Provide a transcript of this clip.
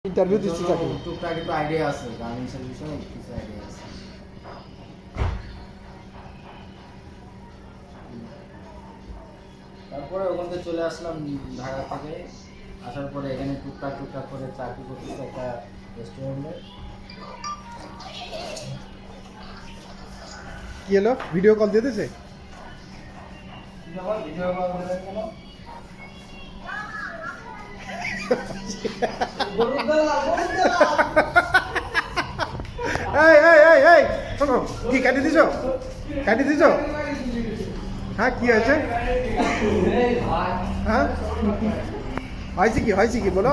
Interview দিচ্ছি চাকরি। টুকটাক একটু আইডিয়া আছে, গার্মেন্টসের বিষয়ে কিছু আইডিয়া আছে। তারপরে ওখান থেকে চলে আসলাম ঢাকা থেকে। আসার পরে এখানে টুকটাক করে চাকরি করতেছি একটা রেস্টুরেন্টে। কি হলো, ভিডিও কল দিয়ে দিয়েছে? ভিডিও কল করে কেন? এই এই এই এই শোনো, কি কাটিয়ে দিছো? কাটিয়ে দিছো? হ্যাঁ, কি হয়েছে? হ্যাঁ, হয়েছে কি বলো?